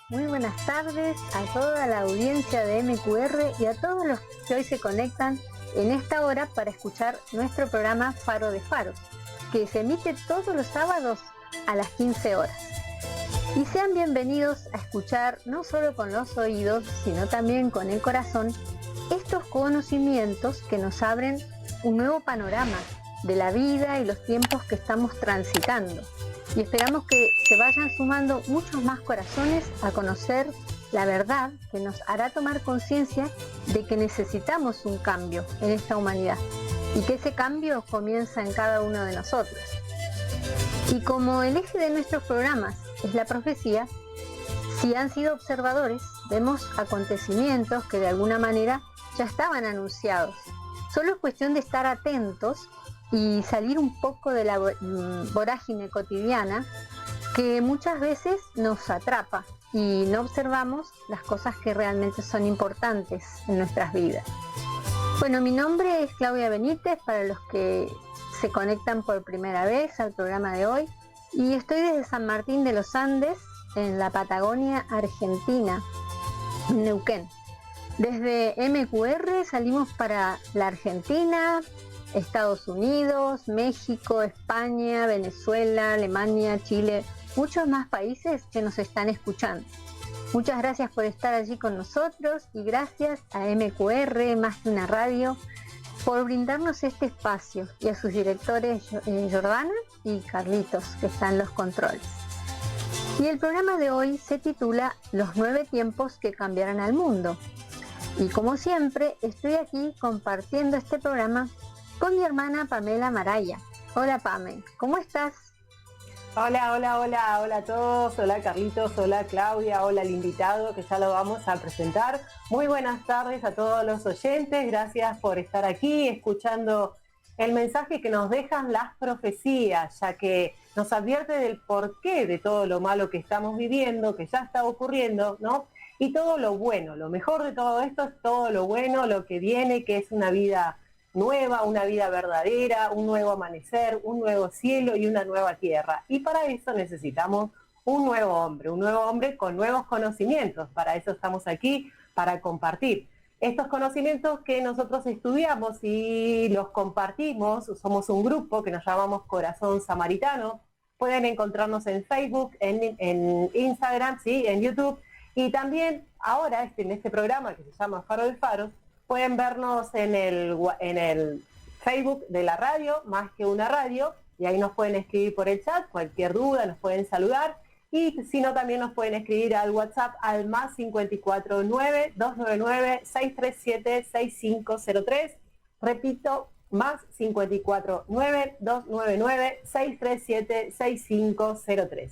Muy buenas tardes a toda la audiencia de MQR y a todos los que hoy se conectan en esta hora para escuchar nuestro programa Faro de Faros, que se emite todos los sábados a las 15 horas. Y sean bienvenidos a escuchar no solo con los oídos, sino también con el corazón, estos conocimientos que nos abren un nuevo panorama de la vida y los tiempos que estamos transitando. Y esperamos que se vayan sumando muchos más corazones a conocer la verdad que nos hará tomar conciencia de que necesitamos un cambio en esta humanidad y que ese cambio comienza en cada uno de nosotros. Y como el eje de nuestros programas es la profecía, si han sido observadores, vemos acontecimientos que de alguna manera ya estaban anunciados. Solo es cuestión de estar atentos y salir un poco de la vorágine cotidiana que muchas veces nos atrapa y no observamos las cosas que realmente son importantes en nuestras vidas. Bueno, mi nombre es Claudia Benítez, para los que se conectan por primera vez al programa de hoy, y estoy desde San Martín de los Andes, en la Patagonia Argentina, en Neuquén. Desde MQR salimos para la Argentina, Estados Unidos, México, España, Venezuela, Alemania, Chile, muchos más países que nos están escuchando. Muchas gracias por estar allí con nosotros y gracias a MQR, Más que una Radio, por brindarnos este espacio, y a sus directores Jordana y Carlitos, que están en los controles. Y el programa de hoy se titula Los 9 tiempos que cambiarán al mundo. Y como siempre, estoy aquí compartiendo este programa con mi hermana Pamela Maraya. Hola Pame, ¿cómo estás? Hola a todos, hola Carlitos, hola Claudia, hola al invitado que ya lo vamos a presentar. Muy buenas tardes a todos los oyentes, gracias por estar aquí escuchando el mensaje que nos dejan las profecías, ya que nos advierte del porqué de todo lo malo que estamos viviendo, que ya está ocurriendo, ¿no? Y todo lo bueno, lo mejor de todo esto es todo lo bueno, lo que viene, que es una vida nueva, una vida verdadera, un nuevo amanecer, un nuevo cielo y una nueva tierra. Y para eso necesitamos un nuevo hombre con nuevos conocimientos. Para eso estamos aquí, para compartir estos conocimientos que nosotros estudiamos y los compartimos. Somos un grupo que nos llamamos Corazón Samaritano. Pueden encontrarnos en Facebook, en Instagram, ¿sí? En YouTube. Y también ahora en este programa que se llama Faro de Faros, pueden vernos en el Facebook de la radio, Más que una Radio, y ahí nos pueden escribir por el chat, cualquier duda, nos pueden saludar, y si no, también nos pueden escribir al WhatsApp al más 549-299-637-6503, repito, más 549-299-637-6503.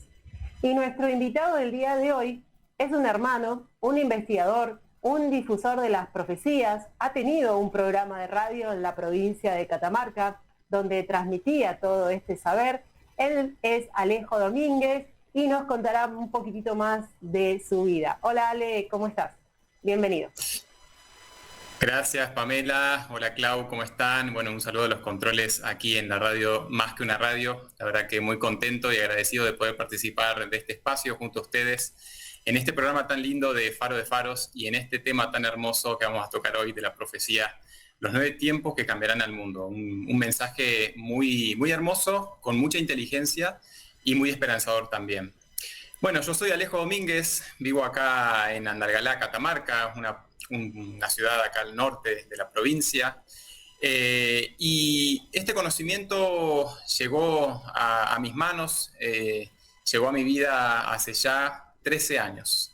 Y nuestro invitado del día de hoy es un hermano, un investigador, un difusor de las profecías. Ha tenido un programa de radio en la provincia de Catamarca, donde transmitía todo este saber. Él es Alejo Domínguez y nos contará un poquitito más de su vida. Hola Ale, ¿cómo estás? Bienvenido. Gracias Pamela, hola Clau, ¿cómo están? Bueno, un saludo a los controles aquí en la radio Más que una Radio. La verdad que muy contento y agradecido de poder participar de este espacio junto a ustedes en este programa tan lindo de Faro de Faros y en este tema tan hermoso que vamos a tocar hoy de la profecía, los 9 tiempos que cambiarán al mundo. Un mensaje muy, muy hermoso, con mucha inteligencia y muy esperanzador también. Bueno, yo soy Alejo Domínguez, vivo acá en Andalgalá, Catamarca, una ciudad acá al norte de la provincia. Y este conocimiento llegó a mis manos, llegó a mi vida hace ya 13 años.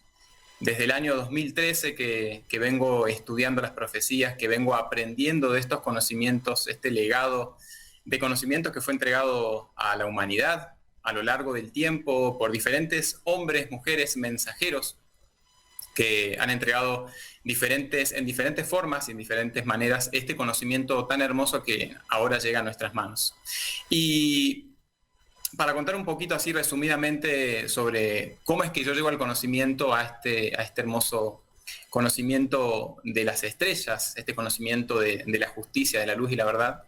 Desde el año 2013 que vengo estudiando las profecías, que vengo aprendiendo de estos conocimientos, este legado de conocimientos que fue entregado a la humanidad a lo largo del tiempo por diferentes hombres, mujeres, mensajeros que han entregado en diferentes formas y en diferentes maneras este conocimiento tan hermoso que ahora llega a nuestras manos. Y para contar un poquito así resumidamente sobre cómo es que yo llego al conocimiento, a este hermoso conocimiento de las estrellas, este conocimiento de la justicia, de la luz y la verdad.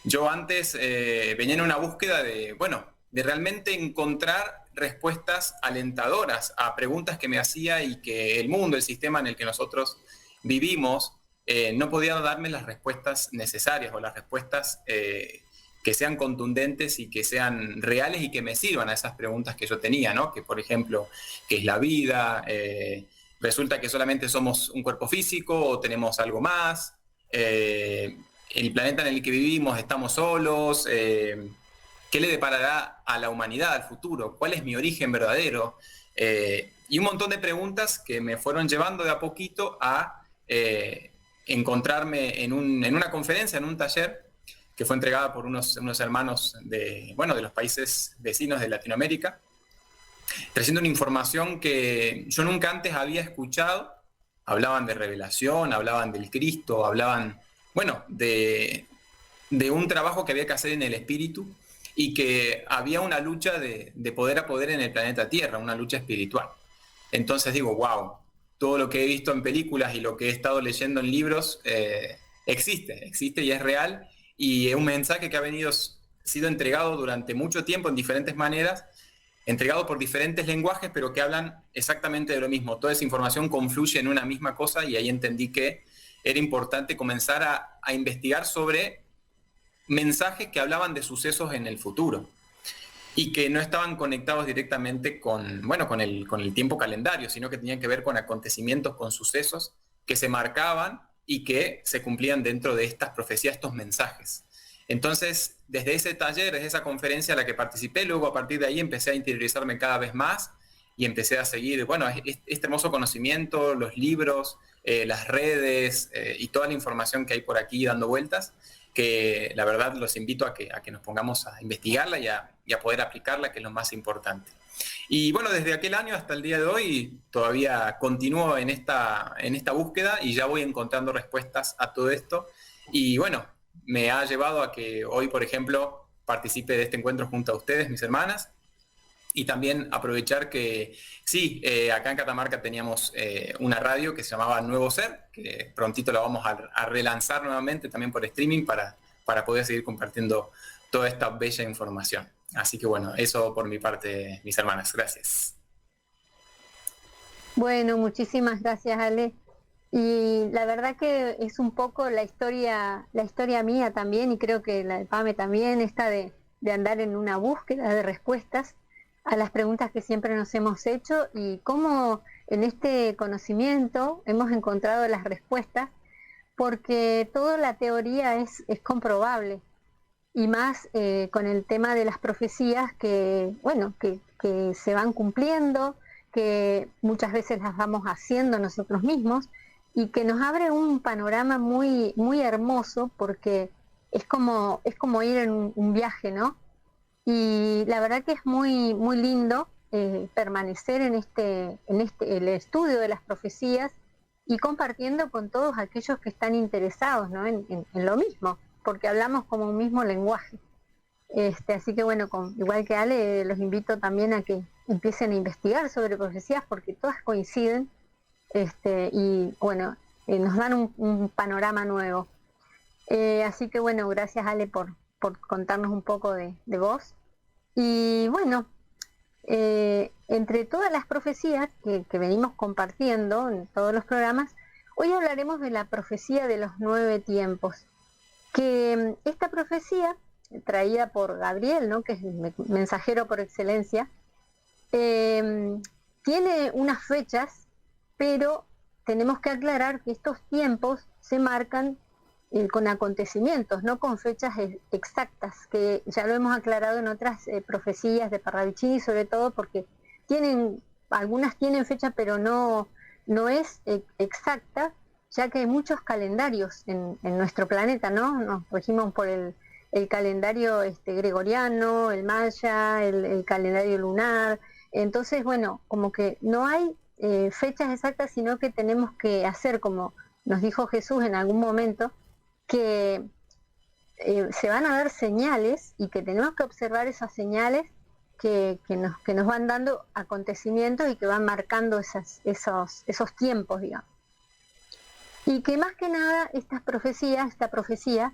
Yo antes venía en una búsqueda de, bueno, de realmente encontrar respuestas alentadoras a preguntas que me hacía y que el mundo, el sistema en el que nosotros vivimos, no podía darme las respuestas necesarias o las respuestas que sean contundentes y que sean reales y que me sirvan a esas preguntas que yo tenía, ¿no? Que por ejemplo, ¿qué es la vida? ¿Resulta que solamente somos un cuerpo físico o tenemos algo más? ¿El planeta en el que vivimos estamos solos? ¿Qué le deparará a la humanidad, al futuro? ¿Cuál es mi origen verdadero? Y un montón de preguntas que me fueron llevando de a poquito a encontrarme en una conferencia, en un taller, que fue entregada por unos hermanos de los países vecinos de Latinoamérica, trayendo una información que yo nunca antes había escuchado. Hablaban de revelación, hablaban del Cristo, hablaban, de un trabajo que había que hacer en el espíritu y que había una lucha de poder a poder en el planeta Tierra, una lucha espiritual. Entonces digo, wow, todo lo que he visto en películas y lo que he estado leyendo en libros existe y es real, y es un mensaje que sido entregado durante mucho tiempo en diferentes maneras, entregado por diferentes lenguajes, pero que hablan exactamente de lo mismo. Toda esa información confluye en una misma cosa, y ahí entendí que era importante comenzar a investigar sobre mensajes que hablaban de sucesos en el futuro y que no estaban conectados directamente con el tiempo calendario, sino que tenían que ver con acontecimientos, con sucesos que se marcaban y que se cumplían dentro de estas profecías, estos mensajes. Entonces, desde ese taller, desde esa conferencia a la que participé, luego a partir de ahí empecé a interiorizarme cada vez más y empecé a seguir, este hermoso conocimiento, los libros, las redes y toda la información que hay por aquí dando vueltas, que la verdad los invito a que nos pongamos a investigarla y a poder aplicarla, que es lo más importante. Y desde aquel año hasta el día de hoy todavía continúo en esta búsqueda y ya voy encontrando respuestas a todo esto. Y me ha llevado a que hoy, por ejemplo, participe de este encuentro junto a ustedes, mis hermanas, y también aprovechar que sí, acá en Catamarca teníamos una radio que se llamaba Nuevo Ser, que prontito la vamos a relanzar nuevamente también por streaming para poder seguir compartiendo toda esta bella información. Así que eso por mi parte, mis hermanas. Gracias. Bueno, muchísimas gracias, Ale. Y la verdad que es un poco la historia mía también, y creo que la de Pame también, esta de andar en una búsqueda de respuestas a las preguntas que siempre nos hemos hecho, y cómo en este conocimiento hemos encontrado las respuestas, porque toda la teoría es comprobable, y más con el tema de las profecías que se van cumpliendo, que muchas veces las vamos haciendo nosotros mismos, y que nos abre un panorama muy, muy hermoso, porque es como ir en un viaje, ¿no? Y la verdad que es muy, muy lindo permanecer en el estudio de las profecías y compartiendo con todos aquellos que están interesados, ¿no? en lo mismo, porque hablamos como un mismo lenguaje. Así que igual que Ale, los invito también a que empiecen a investigar sobre profecías, porque todas coinciden, nos dan un panorama nuevo. Así que gracias, Ale, por contarnos un poco de vos. Y entre todas las profecías que venimos compartiendo en todos los programas, hoy hablaremos de la profecía de los 9 tiempos, que esta profecía, traída por Gabriel, ¿no?, que es el mensajero por excelencia, tiene unas fechas, pero tenemos que aclarar que estos tiempos se marcan con acontecimientos, no con fechas exactas, que ya lo hemos aclarado en otras profecías de Parravicini, sobre todo porque algunas tienen fecha, pero no es exacta, ya que hay muchos calendarios en nuestro planeta, ¿no? Nos regimos por el calendario gregoriano, el maya, el calendario lunar. Entonces, como que no hay fechas exactas, sino que tenemos que hacer, como nos dijo Jesús en algún momento, que se van a dar señales y que tenemos que observar esas señales que nos van dando acontecimientos y que van marcando esos tiempos, digamos. Y que más que nada esta profecía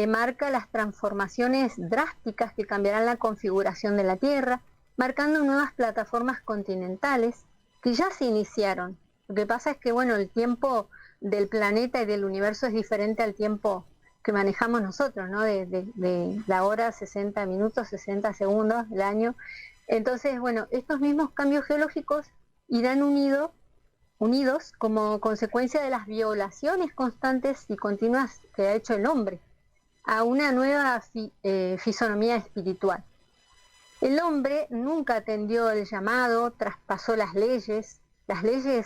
marca las transformaciones drásticas que cambiarán la configuración de la Tierra, marcando nuevas plataformas continentales que ya se iniciaron. Lo que pasa es que, bueno, el tiempo del planeta y del universo es diferente al tiempo que manejamos nosotros, ¿no? De la hora, 60 minutos, 60 segundos, el año. Entonces, bueno, estos mismos cambios geológicos irán unidos como consecuencia de las violaciones constantes y continuas que ha hecho el hombre a una nueva fisonomía espiritual. El hombre nunca atendió el llamado, traspasó las leyes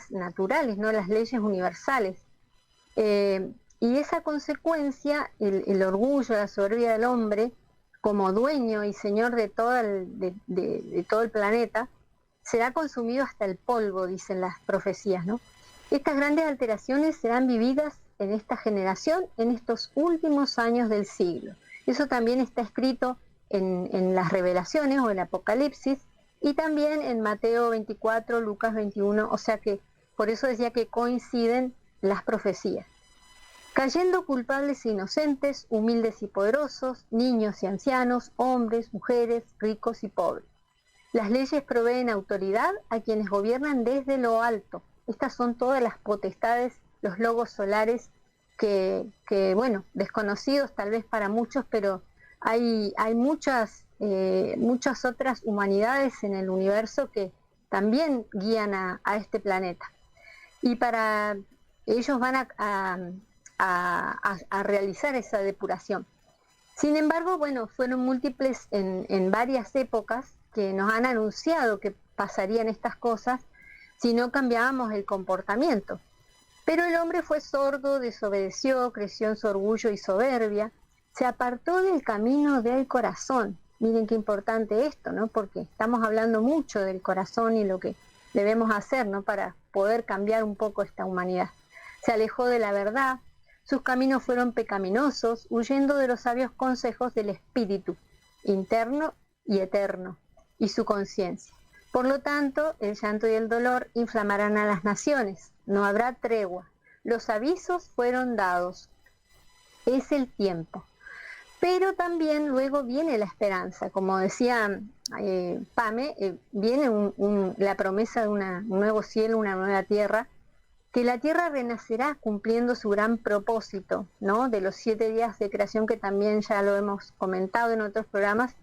naturales, no las leyes universales. Y esa consecuencia, el orgullo, la soberbia del hombre, como dueño y señor de todo el planeta, será consumido hasta el polvo, dicen las profecías, ¿no? Estas grandes alteraciones serán vividas en esta generación, en estos últimos años del siglo. Eso también está escrito en las revelaciones o en Apocalipsis, y también en Mateo 24, Lucas 21, o sea que por eso decía que coinciden las profecías. Cayendo culpables e inocentes, humildes y poderosos, niños y ancianos, hombres, mujeres, ricos y pobres. Las leyes proveen autoridad a quienes gobiernan desde lo alto. Estas son todas las potestades, los logos solares que bueno, desconocidos tal vez para muchos, pero hay muchas otras humanidades en el universo que también guían a este planeta. Y para ellos van a realizar esa depuración. Sin embargo, bueno, fueron múltiples en varias épocas que nos han anunciado que pasarían estas cosas si no cambiábamos el comportamiento. Pero el hombre fue sordo, desobedeció, creció en su orgullo y soberbia, se apartó del camino del corazón. Miren qué importante esto, ¿no? Porque estamos hablando mucho del corazón y lo que debemos hacer, ¿no? Para poder cambiar un poco esta humanidad. Se alejó de la verdad, sus caminos fueron pecaminosos, huyendo de los sabios consejos del espíritu, interno y eterno, y su conciencia. Por lo tanto, el llanto y el dolor inflamarán a las naciones, no habrá tregua. Los avisos fueron dados, es el tiempo. Pero también luego viene la esperanza, como decía Pame, viene la promesa de un nuevo cielo, una nueva tierra, que la tierra renacerá cumpliendo su gran propósito, ¿no? De los 7 días de creación, que también ya lo hemos comentado en otros programas,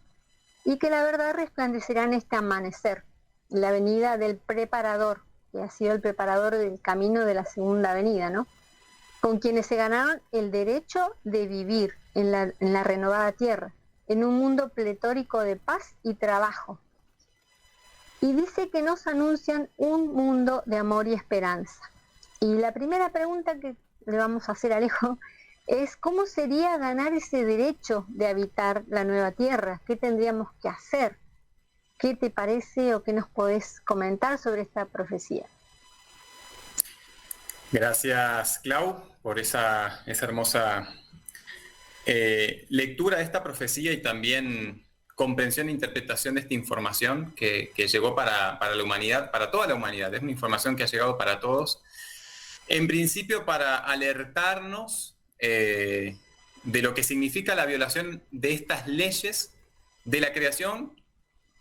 y que la verdad resplandecerá en este amanecer, la venida del preparador, que ha sido el preparador del camino de la segunda venida, ¿no? Con quienes se ganaron el derecho de vivir en la renovada tierra, en un mundo pletórico de paz y trabajo. Y dice que nos anuncian un mundo de amor y esperanza. Y la primera pregunta que le vamos a hacer a Alejo es: ¿cómo sería ganar ese derecho de habitar la nueva tierra? ¿Qué tendríamos que hacer? ¿Qué te parece o qué nos podés comentar sobre esta profecía? Gracias, Clau, por esa hermosa lectura de esta profecía y también comprensión e interpretación de esta información que llegó para la humanidad, para toda la humanidad. Es una información que ha llegado para todos. En principio, para alertarnos de lo que significa la violación de estas leyes de la creación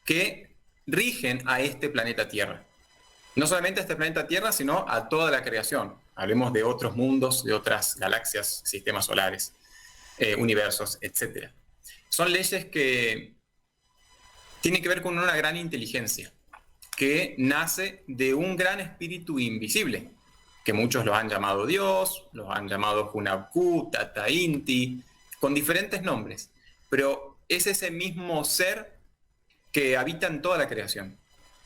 que rigen a este planeta Tierra. No solamente a este planeta Tierra, sino a toda la creación. Hablemos de otros mundos, de otras galaxias, sistemas solares, universos, etc. Son leyes que tienen que ver con una gran inteligencia, que nace de un gran espíritu invisible, que muchos lo han llamado Dios, los han llamado Hunabku, Tata Inti, con diferentes nombres, pero es ese mismo ser que habita en toda la creación.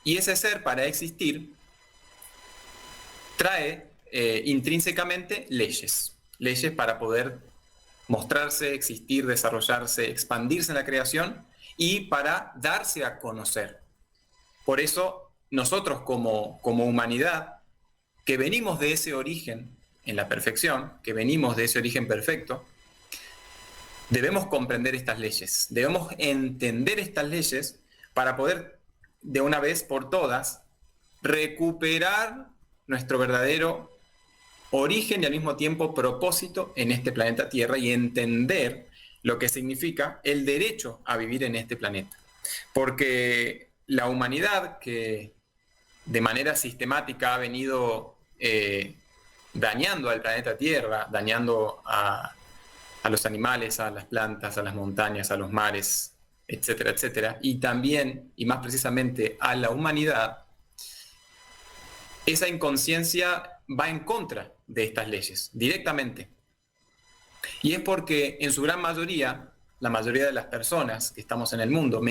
Y ese ser, para existir, trae intrínsecamente leyes para poder mostrarse, existir, desarrollarse, expandirse en la creación y para darse a conocer. Por eso nosotros como humanidad, que venimos de ese origen en la perfección, que venimos de ese origen perfecto, debemos comprender estas leyes, debemos entender estas leyes para poder de una vez por todas recuperar nuestro verdadero origen y al mismo tiempo propósito en este planeta Tierra y entender lo que significa el derecho a vivir en este planeta. Porque la humanidad, que de manera sistemática ha venido dañando al planeta Tierra, dañando a los animales, a las plantas, a las montañas, a los mares, etcétera, etcétera, y también, y más precisamente, a la humanidad, esa inconsciencia va en contra de estas leyes, directamente. Y es porque en su gran mayoría, la mayoría de las personas que estamos en el mundo,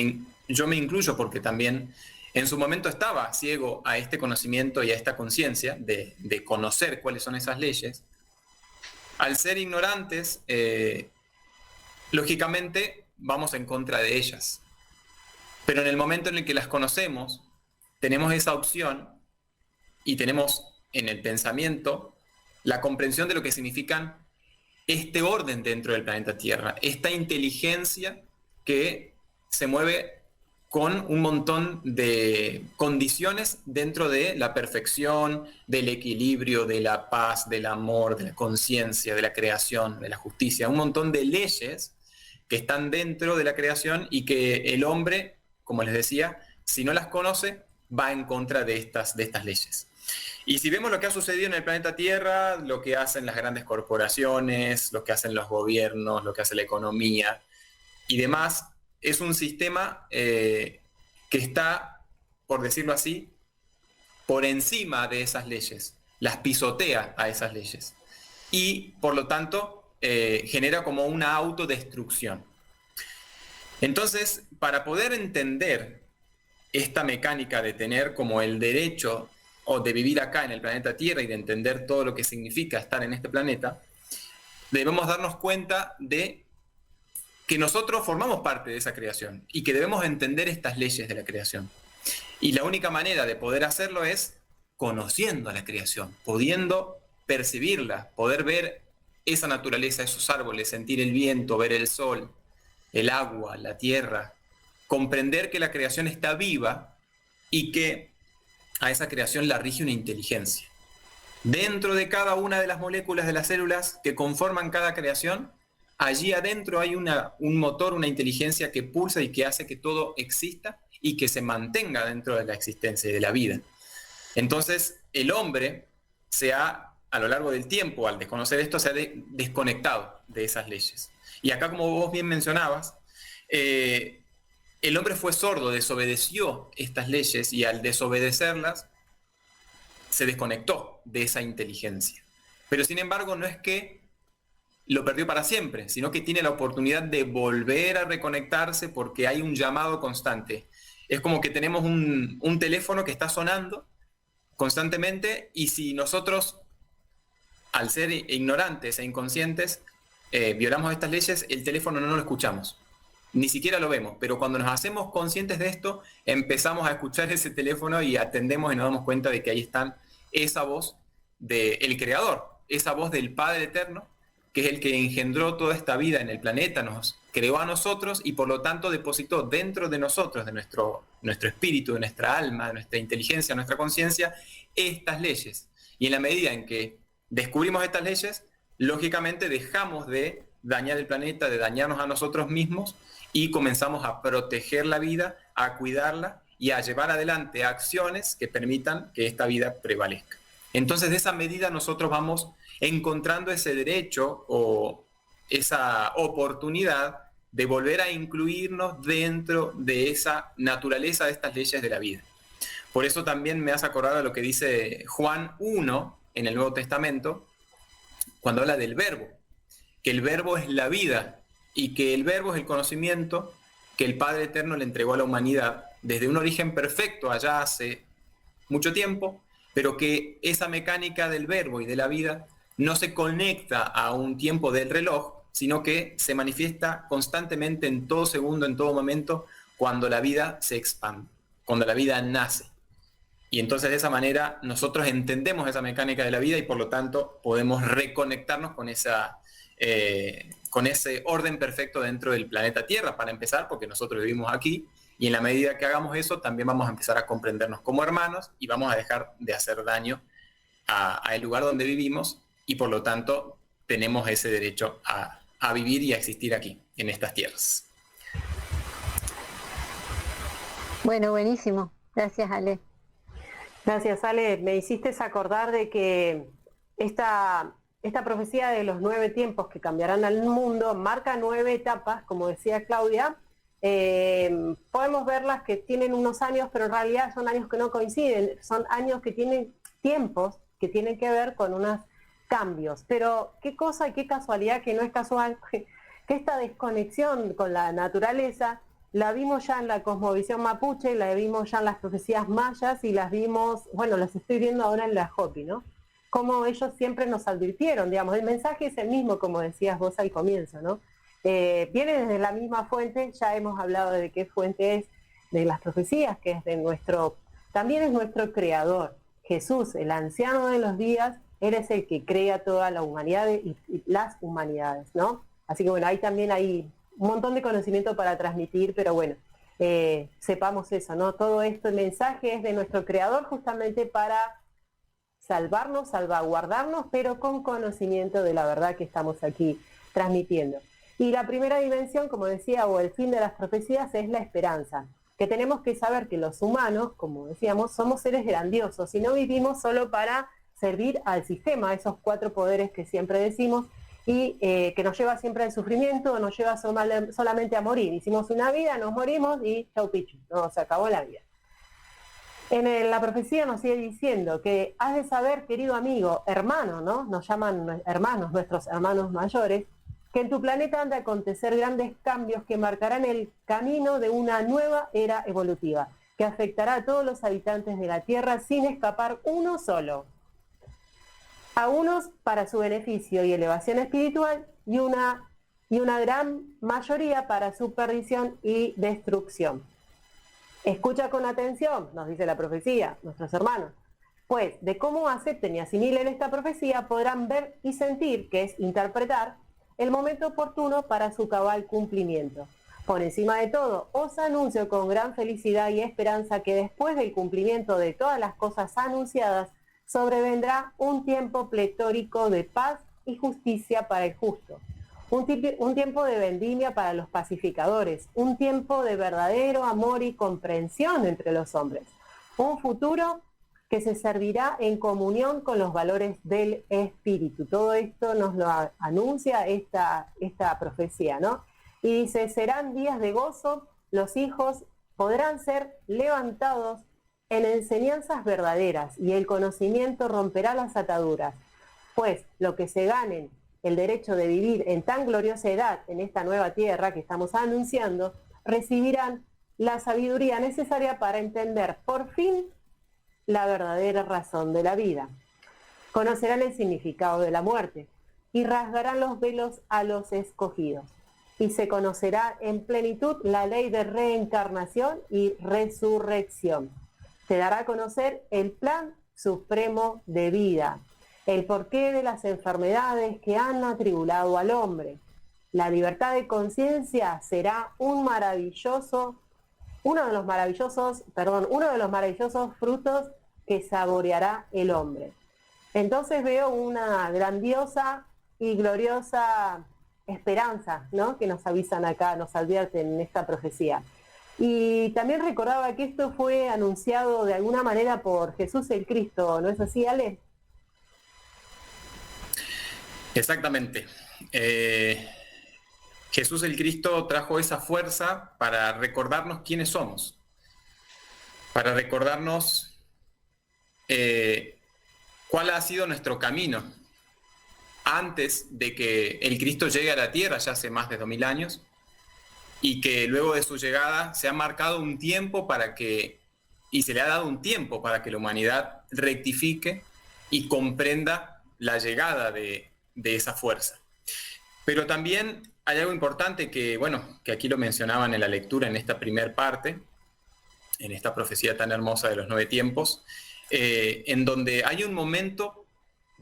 yo me incluyo porque también en su momento estaba ciego a este conocimiento y a esta conciencia de conocer cuáles son esas leyes. Al ser ignorantes, lógicamente vamos en contra de ellas. Pero en el momento en el que las conocemos, tenemos esa opción y tenemos en el pensamiento la comprensión de lo que significan este orden dentro del planeta Tierra, esta inteligencia que se mueve con un montón de condiciones dentro de la perfección, del equilibrio, de la paz, del amor, de la conciencia, de la creación, de la justicia, un montón de leyes que están dentro de la creación y que el hombre, como les decía, si no las conoce, va en contra de estas leyes. Y si vemos lo que ha sucedido en el planeta Tierra, lo que hacen las grandes corporaciones, lo que hacen los gobiernos, lo que hace la economía y demás, es un sistema que está, por decirlo así, por encima de esas leyes, las pisotea a esas leyes y por lo tanto genera como una autodestrucción. Entonces, para poder entender esta mecánica de tener como el derecho o de vivir acá en el planeta Tierra y de entender todo lo que significa estar en este planeta, debemos darnos cuenta de que nosotros formamos parte de esa creación y que debemos entender estas leyes de la creación. Y la única manera de poder hacerlo es conociendo a la creación, pudiendo percibirla, poder ver esa naturaleza, esos árboles, sentir el viento, ver el sol, el agua, la tierra, comprender que la creación está viva y que a esa creación la rige una inteligencia. Dentro de cada una de las moléculas de las células que conforman cada creación, allí adentro hay un motor, una inteligencia que pulsa y que hace que todo exista y que se mantenga dentro de la existencia y de la vida. Entonces, el hombre a lo largo del tiempo, al desconocer esto, se ha desconectado de esas leyes. Y acá, como vos bien mencionabas, el hombre fue sordo, desobedeció estas leyes y al desobedecerlas se desconectó de esa inteligencia. Pero sin embargo no es que lo perdió para siempre, sino que tiene la oportunidad de volver a reconectarse porque hay un llamado constante. Es como que tenemos un teléfono que está sonando constantemente y si nosotros, al ser ignorantes e inconscientes, violamos estas leyes, el teléfono no lo escuchamos. Ni siquiera lo vemos, pero cuando nos hacemos conscientes de esto, empezamos a escuchar ese teléfono y atendemos y nos damos cuenta de que ahí está esa voz del Creador, esa voz del Padre Eterno, que es el que engendró toda esta vida en el planeta, nos creó a nosotros y por lo tanto depositó dentro de nosotros, de nuestro espíritu, de nuestra alma, de nuestra inteligencia, de nuestra conciencia, estas leyes. Y en la medida en que descubrimos estas leyes, lógicamente dejamos de dañar el planeta, de dañarnos a nosotros mismos y comenzamos a proteger la vida, a cuidarla y a llevar adelante acciones que permitan que esta vida prevalezca. Entonces, de esa medida nosotros vamos encontrando ese derecho o esa oportunidad de volver a incluirnos dentro de esa naturaleza de estas leyes de la vida. Por eso también me hace acordar a lo que dice Juan 1 en el Nuevo Testamento, cuando habla del verbo, que el verbo es la vida y que el verbo es el conocimiento que el Padre Eterno le entregó a la humanidad desde un origen perfecto allá hace mucho tiempo, pero que esa mecánica del verbo y de la vida no se conecta a un tiempo del reloj, sino que se manifiesta constantemente en todo segundo, en todo momento, cuando la vida se expande, cuando la vida nace. Y entonces de esa manera nosotros entendemos esa mecánica de la vida y por lo tanto podemos reconectarnos con ese orden perfecto dentro del planeta Tierra, para empezar, porque nosotros vivimos aquí y en la medida que hagamos eso también vamos a empezar a comprendernos como hermanos y vamos a dejar de hacer daño al lugar donde vivimos y por lo tanto tenemos ese derecho a a vivir y a existir aquí, en estas tierras. Bueno, buenísimo. Gracias, Ale. Gracias, Ale. Me hiciste acordar de que esta profecía de los 9 tiempos que cambiarán al mundo marca 9 etapas, como decía Claudia. Podemos verlas que tienen unos años, pero en realidad son años que no coinciden, son años que tienen tiempos que tienen que ver con unos cambios. Pero qué cosa y qué casualidad que no es casual que esta desconexión con la naturaleza la vimos ya en la cosmovisión mapuche, la vimos ya en las profecías mayas y las vimos, bueno, las estoy viendo ahora en la Hopi, ¿no? Como ellos siempre nos advirtieron, digamos, el mensaje es el mismo, como decías vos al comienzo, ¿no? Viene desde la misma fuente, ya hemos hablado de qué fuente es de las profecías, que es de también es nuestro creador. Jesús, el anciano de los días, Él es el que crea toda la humanidad y las humanidades, ¿no? Así que bueno, ahí también hay un montón de conocimiento para transmitir, pero bueno, sepamos eso, ¿no? Todo esto, el mensaje es de nuestro creador justamente para salvarnos, salvaguardarnos, pero con conocimiento de la verdad que estamos aquí transmitiendo. Y la primera dimensión, como decía, o el fin de las profecías, es la esperanza, que tenemos que saber que los humanos, como decíamos, somos seres grandiosos y no vivimos solo para servir al sistema, esos 4 poderes que siempre decimos, y que nos lleva siempre al sufrimiento, nos lleva solamente a morir. Hicimos una vida, nos morimos y chau pichu, no, se acabó la vida. En la profecía nos sigue diciendo que has de saber, querido amigo, hermano, ¿no? Nos llaman hermanos, nuestros hermanos mayores, que en tu planeta han de acontecer grandes cambios que marcarán el camino de una nueva era evolutiva, que afectará a todos los habitantes de la Tierra sin escapar uno solo. A unos para su beneficio y elevación espiritual y una gran mayoría para su perdición y destrucción. Escucha con atención, nos dice la profecía, nuestros hermanos, pues de cómo acepten y asimilen esta profecía podrán ver y sentir, que es interpretar, el momento oportuno para su cabal cumplimiento. Por encima de todo, os anuncio con gran felicidad y esperanza que después del cumplimiento de todas las cosas anunciadas, sobrevendrá un tiempo pletórico de paz y justicia para el justo, un tiempo de vendimia para los pacificadores, un tiempo de verdadero amor y comprensión entre los hombres, un futuro que se servirá en comunión con los valores del espíritu. Todo esto nos lo anuncia esta profecía, ¿no? Y dice, serán días de gozo, los hijos podrán ser levantados en enseñanzas verdaderas y el conocimiento romperá las ataduras, pues lo que se ganen el derecho de vivir en tan gloriosa edad en esta nueva tierra que estamos anunciando, recibirán la sabiduría necesaria para entender por fin la verdadera razón de la vida. Conocerán el significado de la muerte y rasgarán los velos a los escogidos. Y se conocerá en plenitud la ley de reencarnación y resurrección. Se dará a conocer el plan supremo de vida, el porqué de las enfermedades que han atribulado al hombre. La libertad de conciencia será uno de los maravillosos frutos que saboreará el hombre. Entonces veo una grandiosa y gloriosa esperanza, ¿no? Que nos avisan acá, nos advierten en esta profecía. Y también recordaba que esto fue anunciado de alguna manera por Jesús el Cristo, ¿no es así, Ale? Exactamente. Jesús el Cristo trajo esa fuerza para recordarnos quiénes somos, para recordarnos cuál ha sido nuestro camino antes de que el Cristo llegue a la tierra, ya hace más de 2000 años, y que luego de su llegada se ha marcado un tiempo y se le ha dado un tiempo para que la humanidad rectifique y comprenda la llegada de esa fuerza. Pero también hay algo importante que aquí lo mencionaban en la lectura, en esta primer parte, en esta profecía tan hermosa de los 9 tiempos, en donde hay un momento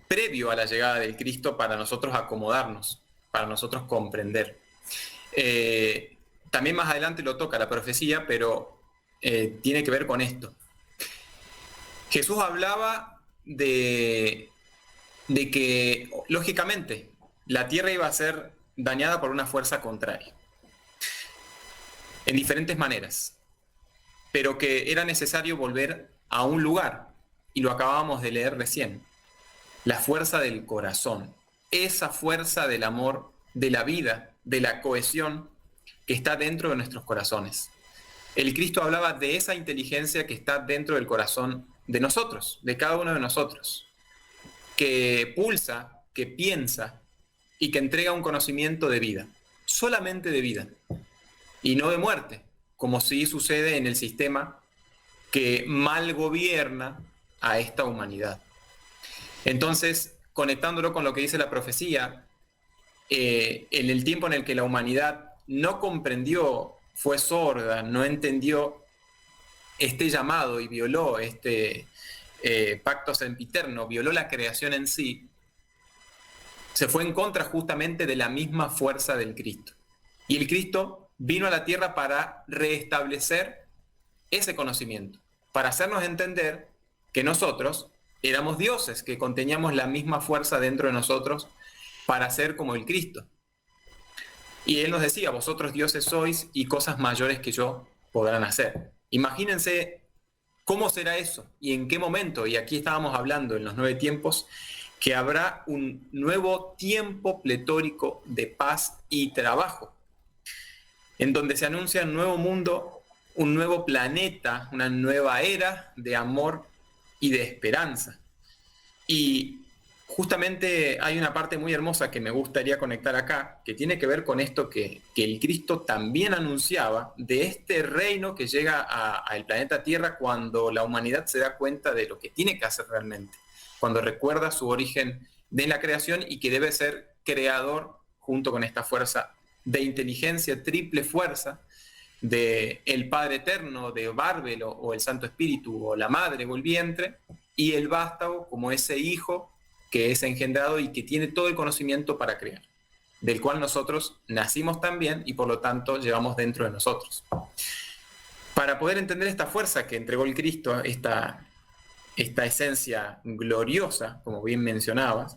previo a la llegada del Cristo para nosotros acomodarnos, para nosotros comprender. También más adelante lo toca la profecía, pero tiene que ver con esto. Jesús hablaba de que, lógicamente, la tierra iba a ser dañada por una fuerza contraria, en diferentes maneras, pero que era necesario volver a un lugar, y lo acabábamos de leer recién, la fuerza del corazón, esa fuerza del amor, de la vida, de la cohesión que está dentro de nuestros corazones. El Cristo hablaba de esa inteligencia que está dentro del corazón de nosotros, de cada uno de nosotros, que pulsa, que piensa y que entrega un conocimiento de vida, solamente de vida, y no de muerte, como sí sucede en el sistema que mal gobierna a esta humanidad. Entonces, conectándolo con lo que dice la profecía, en el tiempo en el que la humanidad no comprendió, fue sorda, no entendió este llamado y violó este pacto sempiterno, violó la creación en sí, se fue en contra justamente de la misma fuerza del Cristo. Y el Cristo vino a la tierra para restablecer ese conocimiento, para hacernos entender que nosotros éramos dioses, que conteníamos la misma fuerza dentro de nosotros para ser como el Cristo. Y Él nos decía, vosotros dioses sois y cosas mayores que yo podrán hacer. Imagínense cómo será eso y en qué momento, y aquí estábamos hablando en los 9 tiempos, que habrá un nuevo tiempo pletórico de paz y trabajo, en donde se anuncia un nuevo mundo, un nuevo planeta, una nueva era de amor y de esperanza. Y justamente hay una parte muy hermosa que me gustaría conectar acá, que tiene que ver con esto que el Cristo también anunciaba, de este reino que llega al planeta Tierra cuando la humanidad se da cuenta de lo que tiene que hacer realmente, cuando recuerda su origen de la creación y que debe ser creador junto con esta fuerza de inteligencia, triple fuerza, de el Padre Eterno, de Bárbelo, o el Santo Espíritu, o la Madre, o el vientre, y el vástago como ese hijo que es engendrado y que tiene todo el conocimiento para crear, del cual nosotros nacimos también y por lo tanto llevamos dentro de nosotros. Para poder entender esta fuerza que entregó el Cristo, esta esencia gloriosa, como bien mencionabas,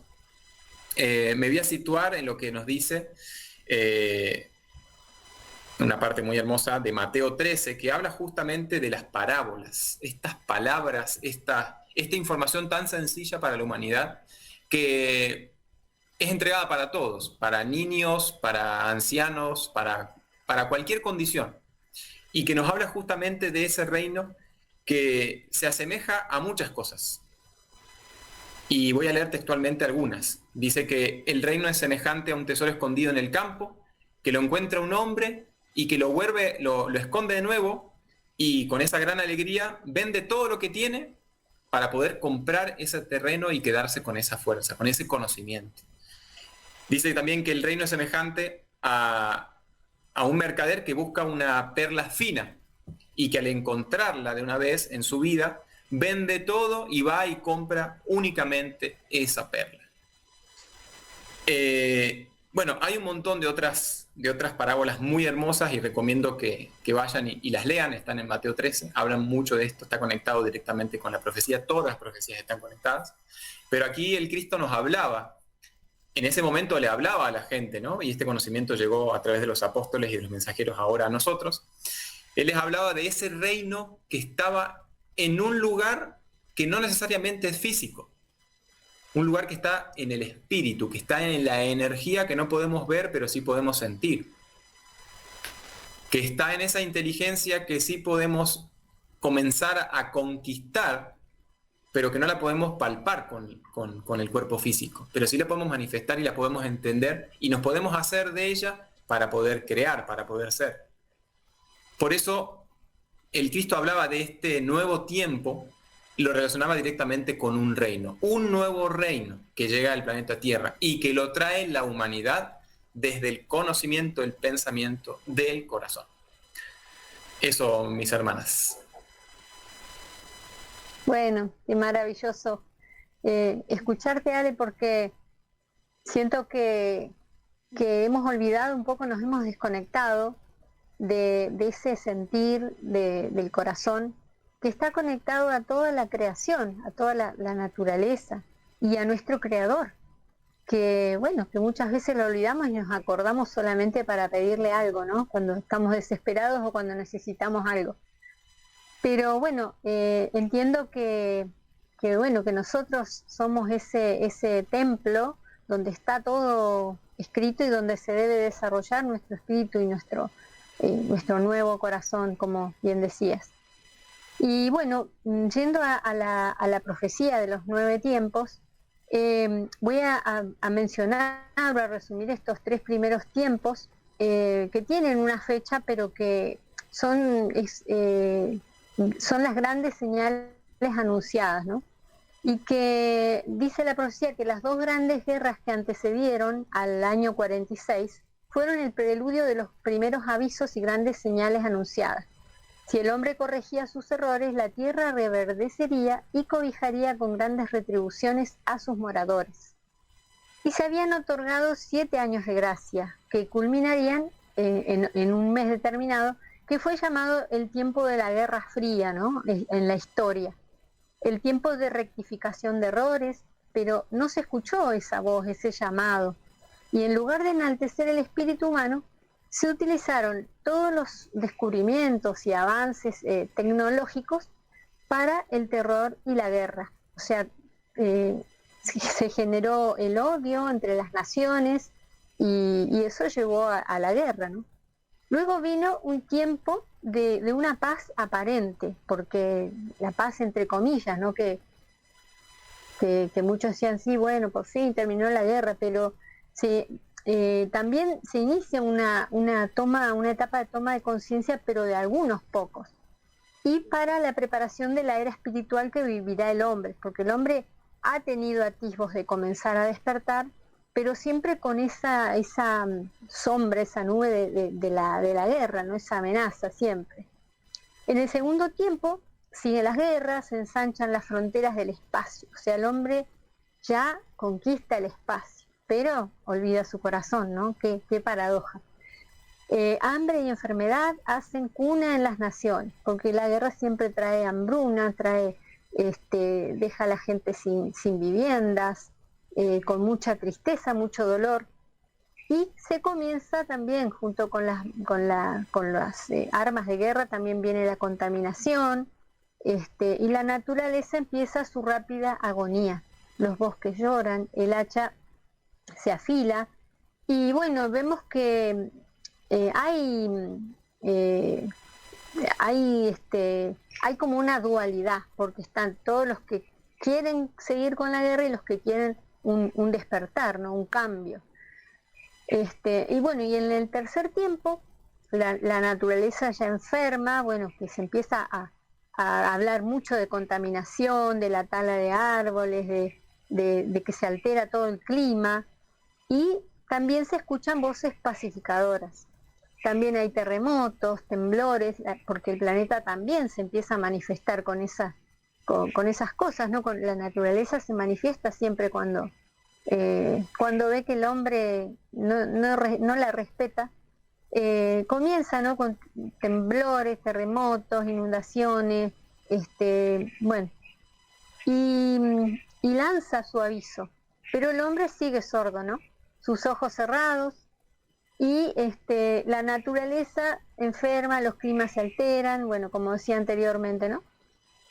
me voy a situar en lo que nos dice una parte muy hermosa de Mateo 13, que habla justamente de las parábolas, estas palabras, esta información tan sencilla para la humanidad, que es entregada para todos, para niños, para ancianos, para cualquier condición, y que nos habla justamente de ese reino que se asemeja a muchas cosas. Y voy a leer textualmente algunas. Dice que el reino es semejante a un tesoro escondido en el campo, que lo encuentra un hombre y que lo esconde de nuevo, y con esa gran alegría vende todo lo que tiene para poder comprar ese terreno y quedarse con esa fuerza, con ese conocimiento. Dice también que el reino es semejante a un mercader que busca una perla fina y que al encontrarla de una vez en su vida, vende todo y va y compra únicamente esa perla. Bueno, hay un montón de otras parábolas muy hermosas y recomiendo que vayan y las lean, están en Mateo 13, hablan mucho de esto, está conectado directamente con la profecía, todas las profecías están conectadas, pero aquí el Cristo nos hablaba, en ese momento le hablaba a la gente, ¿no? Y este conocimiento llegó a través de los apóstoles y de los mensajeros ahora a nosotros. Él les hablaba de ese reino que estaba en un lugar que no necesariamente es físico, un lugar que está en el espíritu, que está en la energía que no podemos ver, pero sí podemos sentir. Que está en esa inteligencia que sí podemos comenzar a conquistar, pero que no la podemos palpar con el cuerpo físico. Pero sí la podemos manifestar y la podemos entender y nos podemos hacer de ella para poder crear, para poder ser. Por eso el Cristo hablaba de este nuevo tiempo, lo relacionaba directamente con un reino, un nuevo reino que llega al planeta Tierra y que lo trae la humanidad desde el conocimiento, el pensamiento del corazón. Eso, mis hermanas. Bueno, qué maravilloso escucharte, Ale, porque siento que hemos olvidado un poco, nos hemos desconectado de ese sentir del corazón que está conectado a toda la creación, a toda la naturaleza y a nuestro Creador. que bueno, que muchas veces lo olvidamos y nos acordamos solamente para pedirle algo, ¿no? Cuando estamos desesperados o cuando necesitamos algo. Pero bueno, entiendo que bueno, que nosotros somos ese templo donde está todo escrito y donde se debe desarrollar nuestro espíritu y nuestro nuevo corazón, como bien decías. Y bueno, yendo a la profecía de los 9 tiempos, voy a mencionar o a resumir estos 3 primeros tiempos que tienen una fecha, pero que son las grandes señales anunciadas, ¿no? Y que dice la profecía que las 2 grandes guerras que antecedieron al año 46 fueron el preludio de los primeros avisos y grandes señales anunciadas. Si el hombre corregía sus errores, la tierra reverdecería y cobijaría con grandes retribuciones a sus moradores. Y se habían otorgado 7 años de gracia, que culminarían en un mes determinado, que fue llamado el tiempo de la Guerra Fría, ¿no? En la historia. El tiempo de rectificación de errores, pero no se escuchó esa voz, ese llamado. Y en lugar de enaltecer el espíritu humano, se utilizaron todos los descubrimientos y avances tecnológicos para el terror y la guerra. O sea, se generó el odio entre las naciones y eso llevó a la guerra, ¿no? Luego vino un tiempo de una paz aparente, porque la paz entre comillas, ¿no? Que muchos decían, sí, bueno, por fin terminó la guerra, pero también se inicia una etapa de toma de conciencia, pero de algunos pocos, y para la preparación de la era espiritual que vivirá el hombre, porque el hombre ha tenido atisbos de comenzar a despertar, pero siempre con esa sombra, esa nube de la guerra, ¿no? Esa amenaza siempre. En el segundo tiempo siguen las guerras, se ensanchan las fronteras del espacio, o sea, el hombre ya conquista el espacio, pero olvida su corazón, ¿no? Qué paradoja. Hambre y enfermedad hacen cuna en las naciones, porque la guerra siempre trae hambruna, deja a la gente sin viviendas, con mucha tristeza, mucho dolor. Y se comienza también, junto con las armas de guerra, también viene la contaminación, y la naturaleza empieza su rápida agonía. Los bosques lloran, el hacha se afila, y bueno, vemos que hay como una dualidad, porque están todos los que quieren seguir con la guerra y los que quieren un despertar, ¿no? Un cambio. Y bueno, y en el tercer tiempo, la naturaleza ya enferma, bueno, que se empieza a hablar mucho de contaminación, de la tala de árboles, de que se altera todo el clima, y también se escuchan voces pacificadoras. También hay terremotos, temblores, porque el planeta también se empieza a manifestar con esas cosas, ¿no? Con la naturaleza se manifiesta siempre cuando ve que el hombre no la respeta, comienza, ¿no? Con temblores, terremotos, inundaciones, bueno, y lanza su aviso, pero el hombre sigue sordo, ¿no? Sus ojos cerrados, y la naturaleza enferma, los climas se alteran, bueno, como decía anteriormente, ¿no?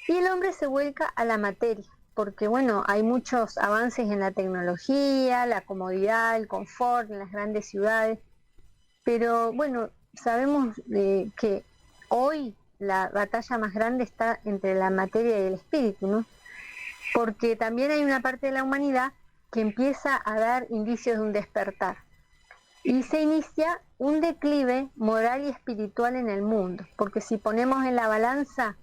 Y el hombre se vuelca a la materia, porque bueno, hay muchos avances en la tecnología, la comodidad, el confort en las grandes ciudades, pero bueno, sabemos que hoy la batalla más grande está entre la materia y el espíritu, ¿no? Porque también hay una parte de la humanidad que empieza a dar indicios de un despertar. Y se inicia un declive moral y espiritual en el mundo, porque si ponemos en la balanza,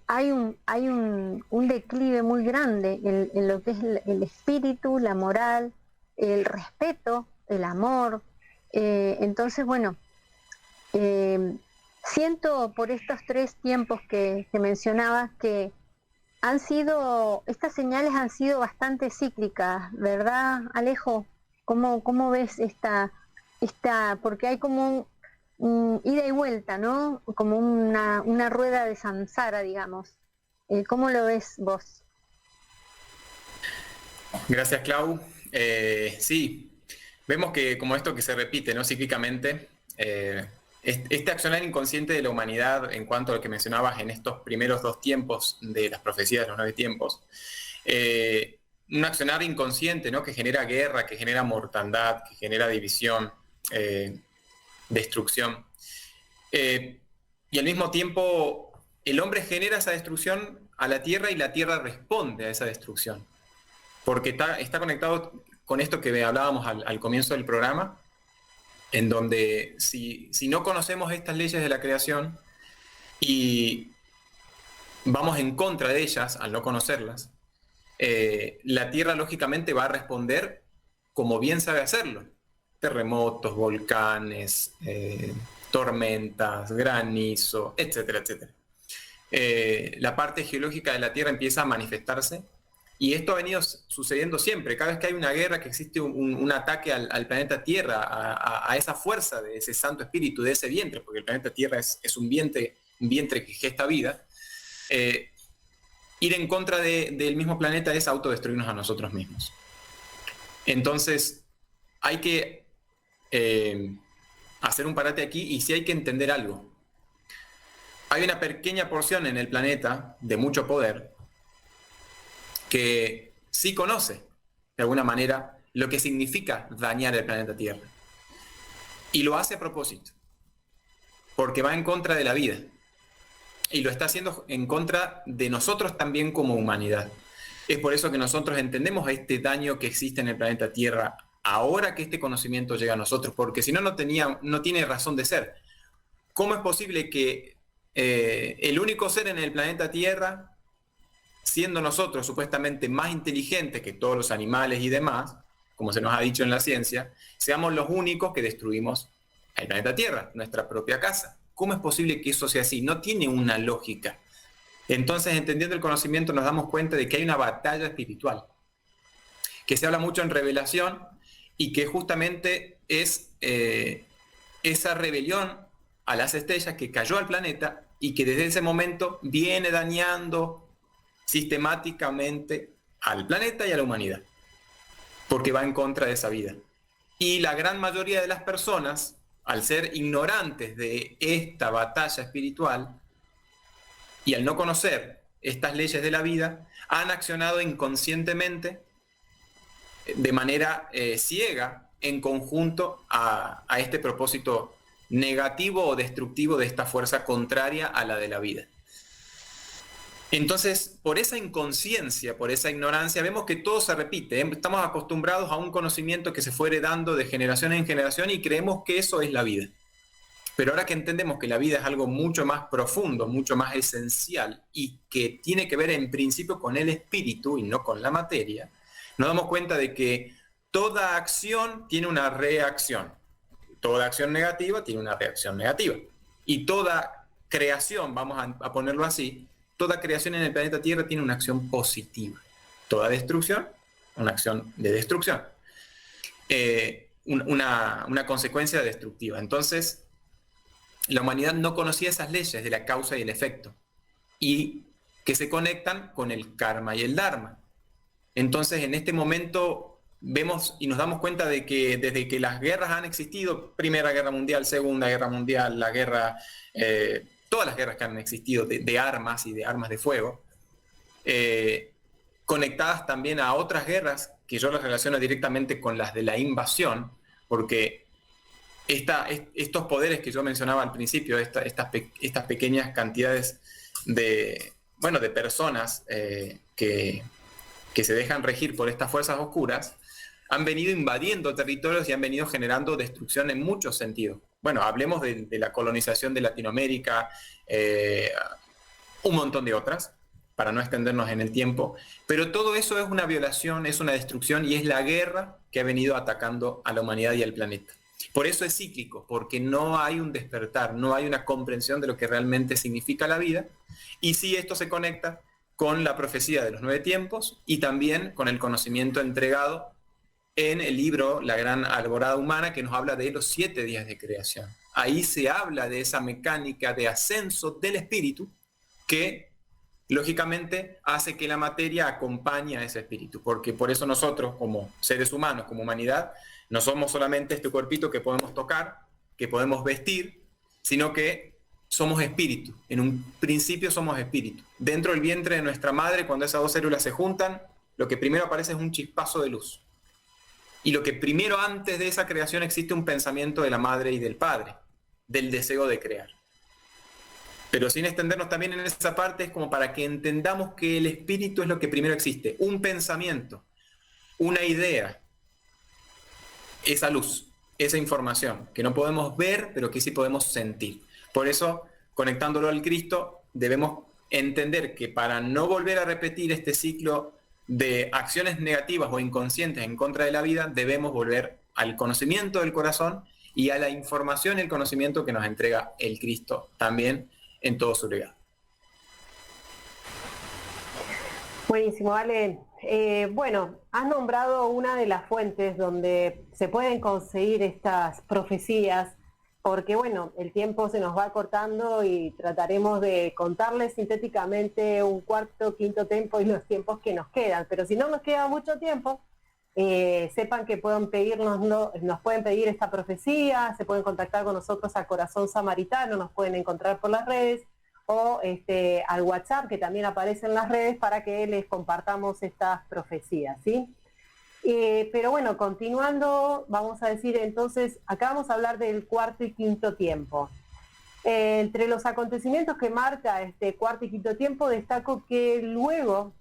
hay un declive muy grande en lo que es el espíritu, la moral, el respeto, el amor. Entonces, bueno, siento por estos 3 tiempos que mencionabas que estas señales han sido bastante cíclicas, ¿verdad, Alejo? ¿Cómo ves esta, porque hay como un ida y vuelta, ¿no? Como una rueda de samsara, digamos. ¿Cómo lo ves vos? Gracias, Clau. Sí, vemos que como esto que se repite, ¿no? Cíclicamente, este accionar inconsciente de la humanidad en cuanto a lo que mencionabas en estos primeros 2 tiempos de las profecías de los 9 tiempos, un accionar inconsciente, ¿no? Que genera guerra, que genera mortandad, que genera división, destrucción. Y al mismo tiempo, el hombre genera esa destrucción a la tierra y la tierra responde a esa destrucción. Porque está conectado con esto que hablábamos al comienzo del programa, en donde si no conocemos estas leyes de la creación y vamos en contra de ellas al no conocerlas, la tierra lógicamente va a responder como bien sabe hacerlo. Terremotos, volcanes, tormentas, granizo, etcétera, etcétera. La parte geológica de la tierra empieza a manifestarse. Y esto ha venido sucediendo siempre. Cada vez que hay una guerra, que existe un ataque al planeta Tierra, a esa fuerza de ese Santo Espíritu, de ese vientre, porque el planeta Tierra es un vientre que gesta vida, ir en contra del mismo planeta es autodestruirnos a nosotros mismos. Entonces, hay que hacer un parate aquí y sí hay que entender algo. Hay una pequeña porción en el planeta de mucho poder que sí conoce, de alguna manera, lo que significa dañar el planeta Tierra. Y lo hace a propósito, porque va en contra de la vida. Y lo está haciendo en contra de nosotros también como humanidad. Es por eso que nosotros entendemos este daño que existe en el planeta Tierra ahora que este conocimiento llega a nosotros, porque si no, no tiene razón de ser. ¿Cómo es posible que el único ser en el planeta Tierra, siendo nosotros supuestamente más inteligentes que todos los animales y demás, como se nos ha dicho en la ciencia, seamos los únicos que destruimos el planeta Tierra, nuestra propia casa? ¿Cómo es posible que eso sea así? No tiene una lógica. Entonces, entendiendo el conocimiento, nos damos cuenta de que hay una batalla espiritual, que se habla mucho en Revelación, y que justamente es esa rebelión a las estrellas que cayó al planeta y que desde ese momento viene dañando sistemáticamente al planeta y a la humanidad, porque va en contra de esa vida. Y la gran mayoría de las personas, al ser ignorantes de esta batalla espiritual y al no conocer estas leyes de la vida, han accionado inconscientemente, de manera ciega, en conjunto a este propósito negativo o destructivo de esta fuerza contraria a la de la vida. Entonces, por esa inconsciencia, por esa ignorancia, vemos que todo se repite. Estamos acostumbrados a un conocimiento que se fue heredando de generación en generación y creemos que eso es la vida. Pero ahora que entendemos que la vida es algo mucho más profundo, mucho más esencial y que tiene que ver en principio con el espíritu y no con la materia, nos damos cuenta de que toda acción tiene una reacción. Toda acción negativa tiene una reacción negativa. Y toda creación, vamos a ponerlo así, toda creación en el planeta Tierra tiene una acción positiva. Toda destrucción, una acción de destrucción. Una consecuencia destructiva. Entonces, la humanidad no conocía esas leyes de la causa y el efecto, y que se conectan con el karma y el dharma. Entonces, en este momento vemos y nos damos cuenta de que desde que las guerras han existido, Primera Guerra Mundial, Segunda Guerra Mundial, la guerra... todas las guerras que han existido de armas y de armas de fuego, conectadas también a otras guerras que yo las relaciono directamente con las de la invasión, porque estos poderes que yo mencionaba al principio, estas pequeñas cantidades de personas que se dejan regir por estas fuerzas oscuras, han venido invadiendo territorios y han venido generando destrucción en muchos sentidos. Bueno, hablemos de la colonización de Latinoamérica, un montón de otras, para no extendernos en el tiempo, pero todo eso es una violación, es una destrucción y es la guerra que ha venido atacando a la humanidad y al planeta. Por eso es cíclico, porque no hay un despertar, no hay una comprensión de lo que realmente significa la vida, y sí esto se conecta con la profecía de los 9 tiempos y también con el conocimiento entregado en el libro La Gran Alborada Humana, que nos habla de los 7 días de creación. Ahí se habla de esa mecánica de ascenso del espíritu que lógicamente hace que la materia acompañe a ese espíritu, porque por eso nosotros como seres humanos, como humanidad, no somos solamente este cuerpito que podemos tocar, que podemos vestir, sino que somos espíritu. En un principio somos espíritu. Dentro del vientre de nuestra madre, cuando esas dos células se juntan, lo que primero aparece es un chispazo de luz. Y lo que primero, antes de esa creación, existe un pensamiento de la madre y del padre, del deseo de crear. Pero sin extendernos también en esa parte, es como para que entendamos que el espíritu es lo que primero existe, un pensamiento, una idea, esa luz, esa información, que no podemos ver, pero que sí podemos sentir. Por eso, conectándolo al Cristo, debemos entender que para no volver a repetir este ciclo de acciones negativas o inconscientes en contra de la vida, debemos volver al conocimiento del corazón y a la información y el conocimiento que nos entrega el Cristo también en todo su legado. Buenísimo, Ale. Bueno, has nombrado una de las fuentes donde se pueden conseguir estas profecías, porque bueno, el tiempo se nos va cortando y trataremos de contarles sintéticamente un cuarto, quinto tiempo y los tiempos que nos quedan. Pero si no nos queda mucho tiempo, sepan que pueden nos pueden pedir esta profecía, se pueden contactar con nosotros a Corazón Samaritano, nos pueden encontrar por las redes, o al WhatsApp que también aparece en las redes para que les compartamos estas profecías, ¿sí? Pero bueno, continuando, vamos a decir entonces, acá vamos a hablar del cuarto y quinto tiempo. Entre los acontecimientos que marca este cuarto y quinto tiempo, destaco que luego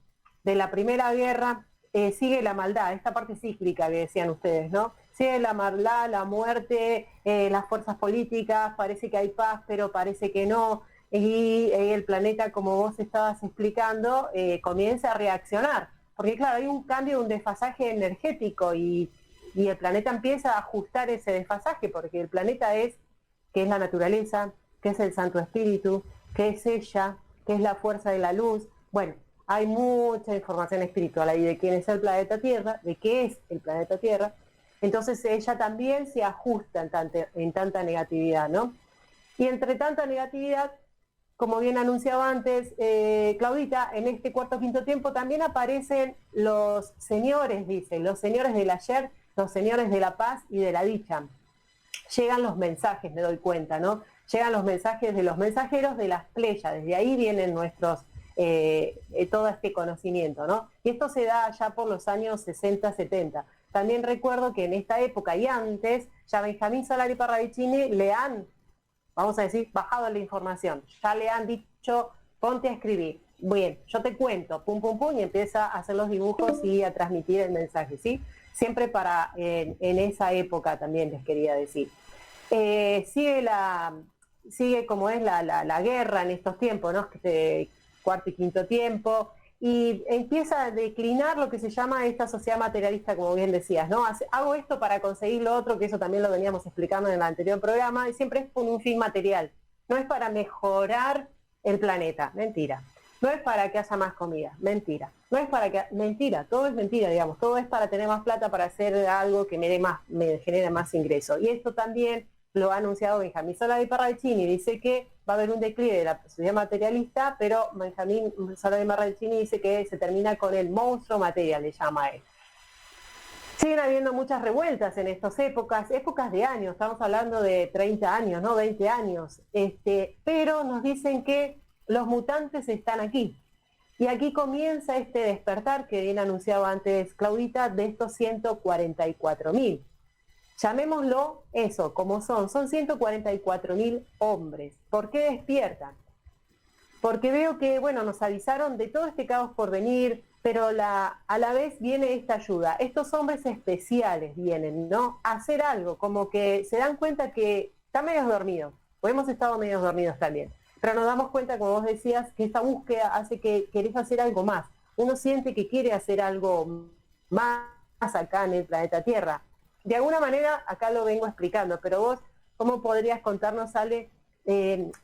de la Primera Guerra sigue la maldad, esta parte cíclica que decían ustedes, ¿no? Sigue la maldad, la muerte, las fuerzas políticas, parece que hay paz, pero parece que no, y el planeta, como vos estabas explicando, comienza a reaccionar. Porque claro, hay un cambio, un desfasaje energético y el planeta empieza a ajustar ese desfasaje, porque el planeta es, que es la naturaleza, que es el Santo Espíritu, que es ella, que es la fuerza de la luz. Bueno, hay mucha información espiritual ahí de quién es el planeta Tierra, de qué es el planeta Tierra. Entonces ella también se ajusta en tanta negatividad, ¿no? Y entre tanta negatividad, como bien anunciaba antes Claudita, en este cuarto quinto tiempo también aparecen los señores, dicen, los señores del ayer, los señores de la paz y de la dicha. Llegan los mensajes, me doy cuenta, ¿no? Llegan los mensajes de los mensajeros de las Pléyades, desde ahí vienen nuestros, todo este conocimiento, ¿no? Y esto se da ya por los años 60, 70. También recuerdo que en esta época y antes, ya Benjamín Solari Parravicini le han, vamos a decir, bajado la información. Ya le han dicho, ponte a escribir. Bien, yo te cuento, pum, pum, pum, y empieza a hacer los dibujos y a transmitir el mensaje, ¿sí? Siempre para, en esa época también les quería decir. Sigue como es la guerra en estos tiempos, ¿no? Cuarto y quinto tiempo, y empieza a declinar lo que se llama esta sociedad materialista, como bien decías, ¿no? Hago esto para conseguir lo otro, que eso también lo veníamos explicando en el anterior programa, y siempre es con un fin material. No es para mejorar el planeta, mentira. No es para que haya más comida, mentira. No es para que, mentira, todo es mentira, digamos. Todo es para tener más plata, para hacer algo que me genere más ingreso. Y esto también lo ha anunciado Benjamín Solari Parravicini, dice que va a haber un declive de la sociedad materialista, pero Benjamín Solari Parravicini dice que se termina con el monstruo material, le llama a él. Siguen habiendo muchas revueltas en estas épocas de años, estamos hablando de 30 años, ¿no? 20 años, pero nos dicen que los mutantes están aquí. Y aquí comienza este despertar que bien anunciaba antes Claudita, de estos 144.000. Llamémoslo eso, como son 144.000 hombres. ¿Por qué despiertan? Porque veo que, bueno, nos avisaron de todo este caos por venir, pero a la vez viene esta ayuda. Estos hombres especiales vienen, ¿no? A hacer algo, como que se dan cuenta que están medio dormidos, o hemos estado medio dormidos también. Pero nos damos cuenta, como vos decías, que esta búsqueda hace que querés hacer algo más. Uno siente que quiere hacer algo más acá en el planeta Tierra. De alguna manera, acá lo vengo explicando, pero vos, ¿cómo podrías contarnos, Ale,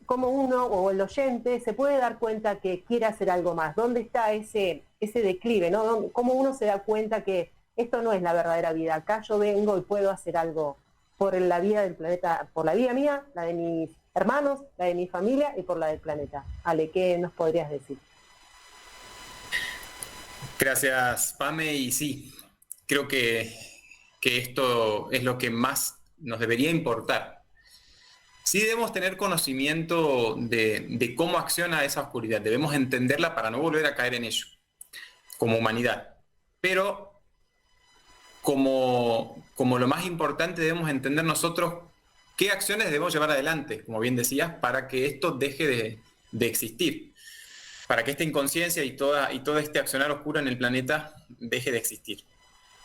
cómo uno o el oyente se puede dar cuenta que quiere hacer algo más? ¿Dónde está ese declive, ¿no? ¿Cómo uno se da cuenta que esto no es la verdadera vida? Acá yo vengo y puedo hacer algo por la vida del planeta, por la vida mía, la de mis hermanos, la de mi familia y por la del planeta. Ale, ¿qué nos podrías decir? Gracias, Pame, y sí, creo que esto es lo que más nos debería importar. Sí debemos tener conocimiento de cómo acciona esa oscuridad, debemos entenderla para no volver a caer en ello, como humanidad. Pero como lo más importante debemos entender nosotros qué acciones debemos llevar adelante, como bien decías, para que esto deje de existir, para que esta inconsciencia y todo este accionar oscuro en el planeta deje de existir.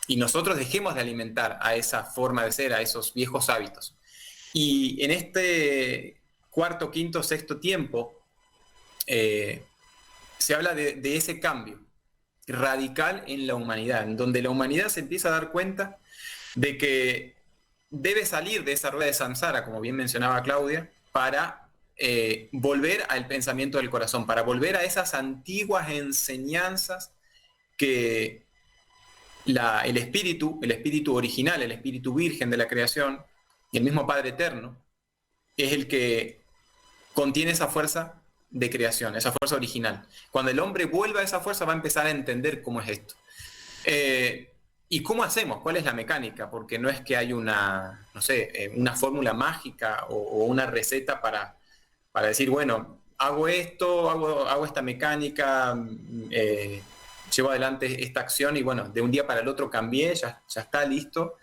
Y nosotros dejemos de alimentar a esa forma de ser, a esos viejos hábitos. Y en este cuarto, quinto, sexto tiempo, se habla de ese cambio radical en la humanidad, en donde la humanidad se empieza a dar cuenta de que debe salir de esa rueda de samsara, como bien mencionaba Claudia, para volver al pensamiento del corazón, para volver a esas antiguas enseñanzas que el espíritu original, el espíritu virgen de la creación, y el mismo Padre Eterno, es el que contiene esa fuerza de creación, esa fuerza original. Cuando el hombre vuelva a esa fuerza va a empezar a entender cómo es esto. ¿Y cómo hacemos? ¿Cuál es la mecánica? Porque no es que hay una, no sé, una fórmula mágica o una receta para decir, bueno, hago esto, hago esta mecánica, llevo adelante esta acción y bueno, de un día para el otro cambié, ya está listo,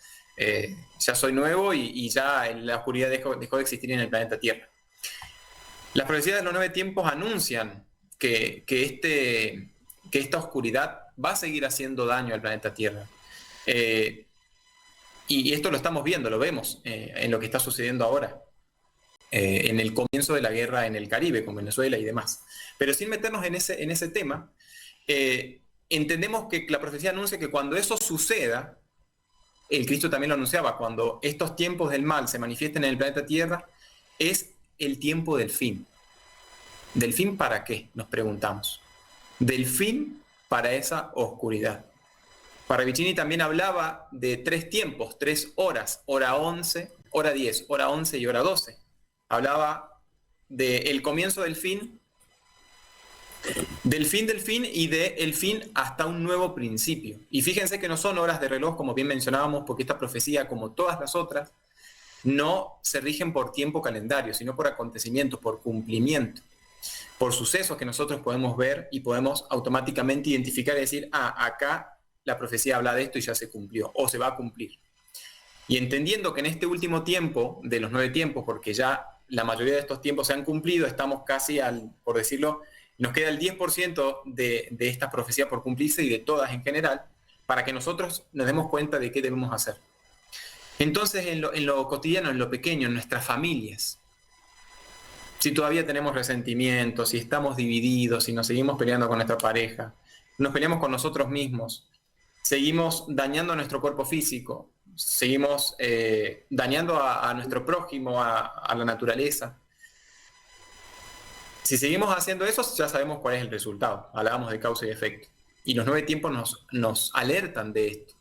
ya soy nuevo y ya la oscuridad dejó de existir en el planeta Tierra. Las profecías de los 9 tiempos anuncian que esta oscuridad va a seguir haciendo daño al planeta Tierra. Y esto lo estamos viendo, lo vemos en lo que está sucediendo ahora, en el comienzo de la guerra en el Caribe, con Venezuela y demás. Pero sin meternos en ese tema, entendemos que la profecía anuncia que cuando eso suceda, el Cristo también lo anunciaba, cuando estos tiempos del mal se manifiesten en el planeta Tierra, es el tiempo del fin. ¿Del fin para qué? Nos preguntamos. Del fin para esa oscuridad. Parravicini también hablaba de 3 tiempos, 3 horas, hora 11, hora 10, hora 11 y hora 12. Hablaba del comienzo del fin y del fin hasta un nuevo principio. Y fíjense que no son horas de reloj, como bien mencionábamos, porque esta profecía, como todas las otras, no se rigen por tiempo calendario, sino por acontecimientos, por cumplimiento, por sucesos que nosotros podemos ver y podemos automáticamente identificar y decir, acá la profecía habla de esto y ya se cumplió, o se va a cumplir. Y entendiendo que en este último tiempo, de los 9 tiempos, porque ya la mayoría de estos tiempos se han cumplido, estamos casi por decirlo, nos queda el 10% de esta profecía por cumplirse y de todas en general, para que nosotros nos demos cuenta de qué debemos hacer. Entonces, en lo cotidiano, en lo pequeño, en nuestras familias, si todavía tenemos resentimientos, si estamos divididos, si nos seguimos peleando con nuestra pareja, nos peleamos con nosotros mismos, seguimos dañando a nuestro cuerpo físico, seguimos dañando a nuestro prójimo, a la naturaleza. Si seguimos haciendo eso, ya sabemos cuál es el resultado. Hablábamos de causa y efecto. Y los 9 tiempos nos alertan de esto,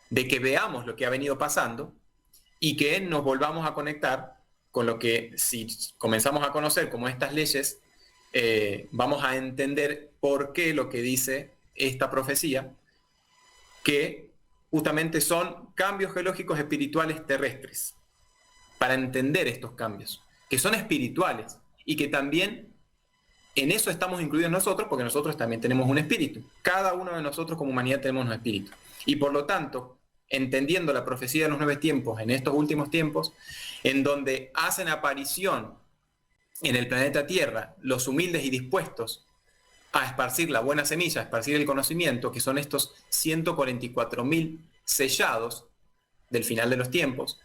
de que veamos lo que ha venido pasando y que nos volvamos a conectar con lo que, si comenzamos a conocer como estas leyes, vamos a entender por qué lo que dice esta profecía, que justamente son cambios geológicos espirituales terrestres, para entender estos cambios, que son espirituales y que también en eso estamos incluidos nosotros, porque nosotros también tenemos un espíritu. Cada uno de nosotros como humanidad tenemos un espíritu. Y por lo tanto, entendiendo la profecía de los 9 tiempos en estos últimos tiempos, en donde hacen aparición en el planeta Tierra los humildes y dispuestos a esparcir la buena semilla, a esparcir el conocimiento, que son estos 144.000 sellados del final de los tiempos,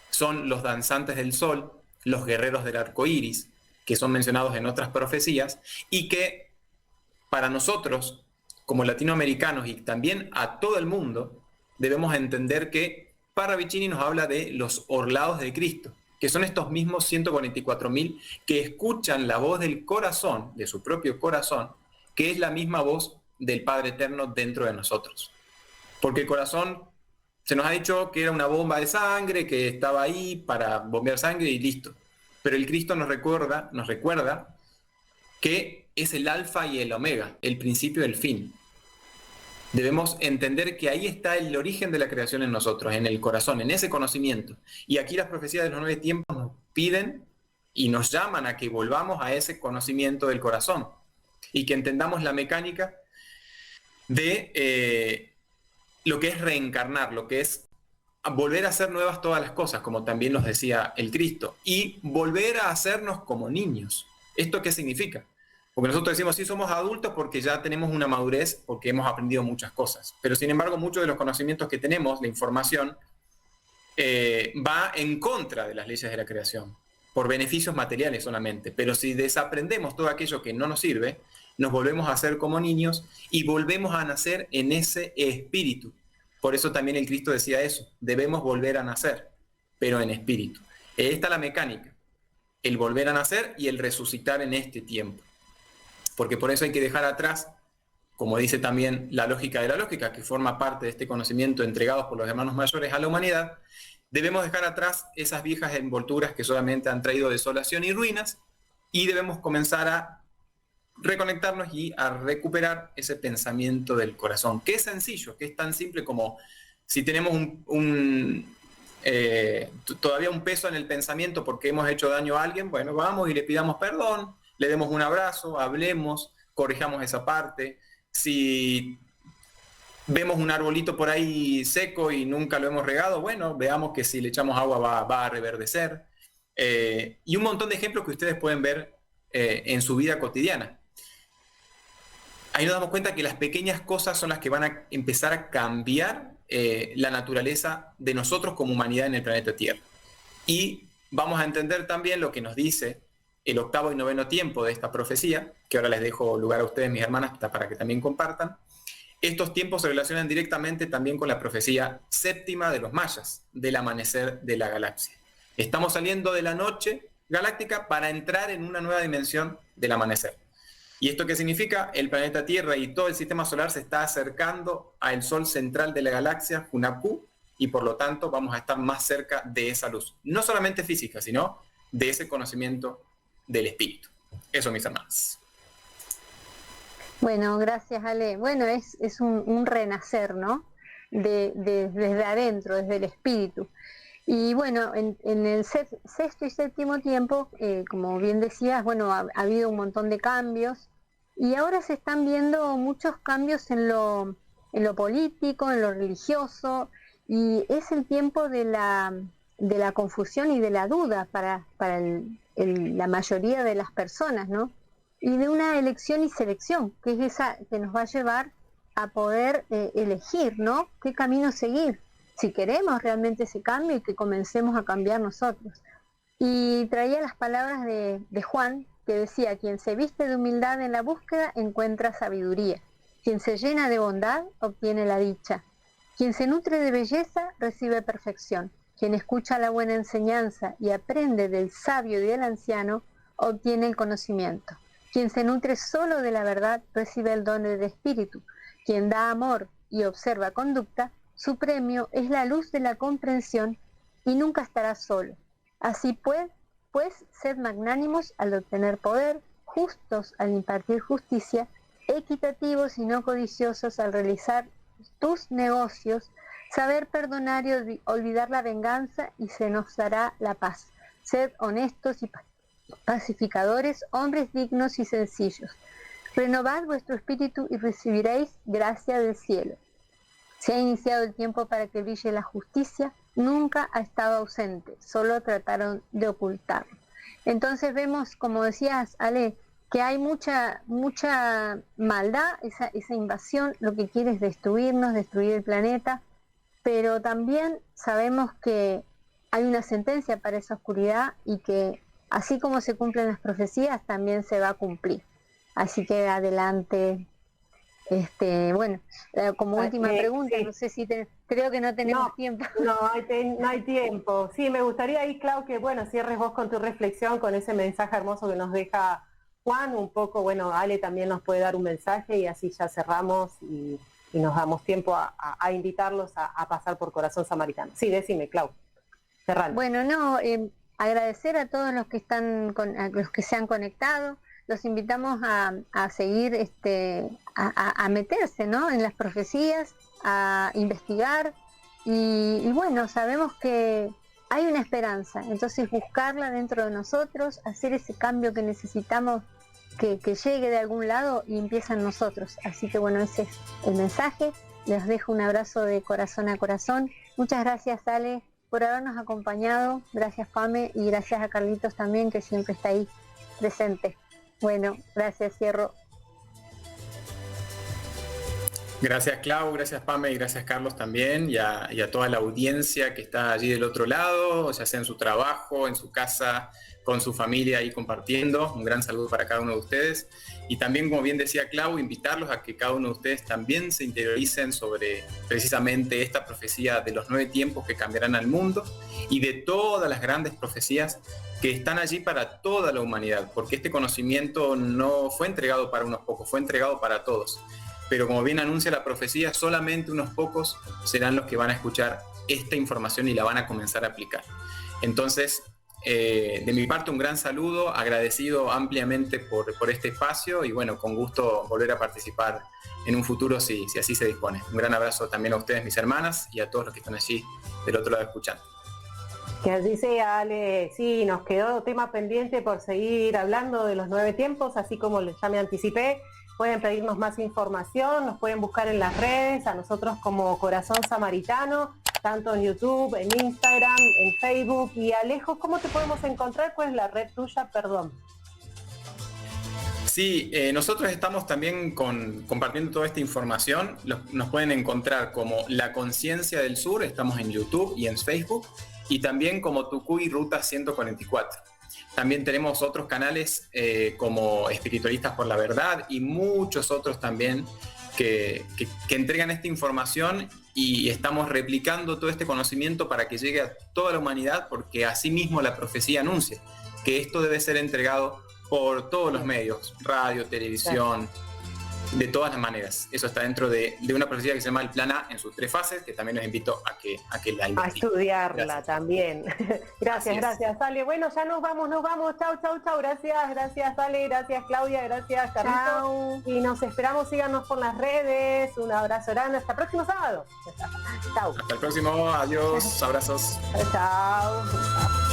son los danzantes del sol, los guerreros del arco iris, que son mencionados en otras profecías, y que para nosotros, como latinoamericanos y también a todo el mundo, debemos entender que Parravicini nos habla de los orlados de Cristo, que son estos mismos 144.000 que escuchan la voz del corazón, de su propio corazón, que es la misma voz del Padre Eterno dentro de nosotros. Porque el corazón, se nos ha dicho que era una bomba de sangre, que estaba ahí para bombear sangre y listo. Pero el Cristo nos recuerda que es el alfa y el omega, el principio y el fin. Debemos entender que ahí está el origen de la creación en nosotros, en el corazón, en ese conocimiento. Y aquí las profecías de los 9 tiempos nos piden y nos llaman a que volvamos a ese conocimiento del corazón y que entendamos la mecánica de lo que es reencarnar, lo que es volver a hacer nuevas todas las cosas, como también nos decía el Cristo, y volver a hacernos como niños. ¿Esto qué significa? Porque nosotros decimos, sí, somos adultos porque ya tenemos una madurez, porque hemos aprendido muchas cosas. Pero sin embargo, muchos de los conocimientos que tenemos, la información, va en contra de las leyes de la creación, por beneficios materiales solamente. Pero si desaprendemos todo aquello que no nos sirve, nos volvemos a hacer como niños y volvemos a nacer en ese espíritu. Por eso también el Cristo decía eso, debemos volver a nacer, pero en espíritu. Esta es la mecánica, el volver a nacer y el resucitar en este tiempo. Porque por eso hay que dejar atrás, como dice también la lógica de la lógica, que forma parte de este conocimiento entregados por los hermanos mayores a la humanidad, debemos dejar atrás esas viejas envolturas que solamente han traído desolación y ruinas, y debemos comenzar a reconectarnos y a recuperar ese pensamiento del corazón, que es sencillo, que es tan simple como si tenemos todavía un peso en el pensamiento porque hemos hecho daño a alguien, bueno, vamos y le pidamos perdón, le demos un abrazo, hablemos, corrijamos esa parte. Si vemos un arbolito por ahí seco y nunca lo hemos regado, bueno, veamos que si le echamos agua va a reverdecer. Y un montón de ejemplos que ustedes pueden ver en su vida cotidiana. Ahí nos damos cuenta que las pequeñas cosas son las que van a empezar a cambiar la naturaleza de nosotros como humanidad en el planeta Tierra. Y vamos a entender también lo que nos dice el 8º y 9º tiempo de esta profecía, que ahora les dejo lugar a ustedes, mis hermanas, para que también compartan. Estos tiempos se relacionan directamente también con la profecía 7ª de los mayas, del amanecer de la galaxia. Estamos saliendo de la noche galáctica para entrar en una nueva dimensión del amanecer. ¿Y esto qué significa? El planeta Tierra y todo el sistema solar se está acercando al sol central de la galaxia, Hunahpu, y por lo tanto vamos a estar más cerca de esa luz. No solamente física, sino de ese conocimiento del espíritu. Eso, mis hermanas. Bueno, gracias, Ale. Bueno, es un renacer, ¿no? Desde adentro, desde el espíritu. Y bueno, en el 6º y 7º tiempo, como bien decías, bueno, ha habido un montón de cambios y ahora se están viendo muchos cambios en lo político, en lo religioso, y es el tiempo de la confusión y de la duda para la mayoría de las personas, ¿no? Y de una elección y selección, que es esa que nos va a llevar a poder elegir, ¿no? ¿Qué camino seguir? Si queremos realmente ese cambio y que comencemos a cambiar nosotros. Y traía las palabras de Juan, que decía, quien se viste de humildad en la búsqueda encuentra sabiduría, quien se llena de bondad obtiene la dicha, quien se nutre de belleza recibe perfección, quien escucha la buena enseñanza y aprende del sabio y del anciano obtiene el conocimiento, quien se nutre solo de la verdad recibe el don del espíritu, quien da amor y observa conducta, su premio es la luz de la comprensión y nunca estará solo. Así pues, sed magnánimos al obtener poder, justos al impartir justicia, equitativos y no codiciosos al realizar tus negocios, saber perdonar y olvidar la venganza y se nos dará la paz. Sed honestos y pacificadores, hombres dignos y sencillos. Renovad vuestro espíritu y recibiréis gracia del cielo. Se ha iniciado el tiempo para que brille la justicia, nunca ha estado ausente, solo trataron de ocultarlo. Entonces vemos, como decías, Ale, que hay mucha maldad, esa invasión, lo que quiere es destruirnos, destruir el planeta, pero también sabemos que hay una sentencia para esa oscuridad y que así como se cumplen las profecías, también se va a cumplir. Así que adelante. Bueno, como última pregunta, sí. No sé si creo que no tenemos tiempo. No hay tiempo. Sí, me gustaría ahí, Clau, que bueno, cierres vos con tu reflexión, con ese mensaje hermoso que nos deja Juan, un poco, bueno, Ale también nos puede dar un mensaje y así ya cerramos y nos damos tiempo a invitarlos a pasar por Corazón Samaritano. Sí, decime, Clau, cerrando. Bueno, agradecer a todos los que los que se han conectado. los invitamos a seguir, a meterse, ¿no?, en las profecías, a investigar y bueno, sabemos que hay una esperanza, entonces buscarla dentro de nosotros, hacer ese cambio que necesitamos que llegue de algún lado y empieza en nosotros. Así que bueno, ese es el mensaje. Les dejo un abrazo de corazón a corazón. Muchas gracias, Ale, por habernos acompañado. Gracias, Pame, y gracias a Carlitos también, que siempre está ahí presente. Bueno, gracias, cierro. Gracias, Clau, gracias, Pame, y gracias, Carlos, también, y a toda la audiencia que está allí del otro lado, ya sea en su trabajo, en su casa, con su familia ahí compartiendo. Un gran saludo para cada uno de ustedes. Y también, como bien decía Clau, invitarlos a que cada uno de ustedes también se interioricen sobre precisamente esta profecía de los 9 tiempos que cambiarán al mundo y de todas las grandes profecías que están allí para toda la humanidad, porque este conocimiento no fue entregado para unos pocos, fue entregado para todos. Pero como bien anuncia la profecía, solamente unos pocos serán los que van a escuchar esta información y la van a comenzar a aplicar. Entonces, de mi parte, un gran saludo, agradecido ampliamente por este espacio y bueno, con gusto volver a participar en un futuro si así se dispone. Un gran abrazo también a ustedes, mis hermanas, y a todos los que están allí del otro lado escuchando. Que así sea, Ale. Sí, nos quedó tema pendiente por seguir hablando de los 9 tiempos, así como ya me anticipé. Pueden pedirnos más información, nos pueden buscar en las redes, a nosotros como Corazón Samaritano, tanto en YouTube, en Instagram, en Facebook. Y Alejo, ¿cómo te podemos encontrar? ¿Cuál es la red tuya? Perdón. Sí, nosotros estamos también compartiendo toda esta información. Nos pueden encontrar como La Conciencia del Sur, estamos en YouTube y en Facebook, y también como Tucuy Ruta 144. También tenemos otros canales como Espiritualistas por la Verdad y muchos otros también que entregan esta información, y estamos replicando todo este conocimiento para que llegue a toda la humanidad, porque así mismo la profecía anuncia que esto debe ser entregado por todos los medios, radio, televisión, de todas las maneras. Eso está dentro de una profecía que se llama el Plan A en sus 3 fases, que también los invito a que la investiguen. A estudiarla. Gracias. También. Gracias, Ale. Bueno, ya nos vamos. Chau. Gracias, Ale. Gracias, Claudia. Gracias, Carlito. Y nos esperamos, síganos por las redes. Un abrazo grande. Hasta el próximo sábado. Chau. Hasta el próximo. Adiós. Abrazos. Chao.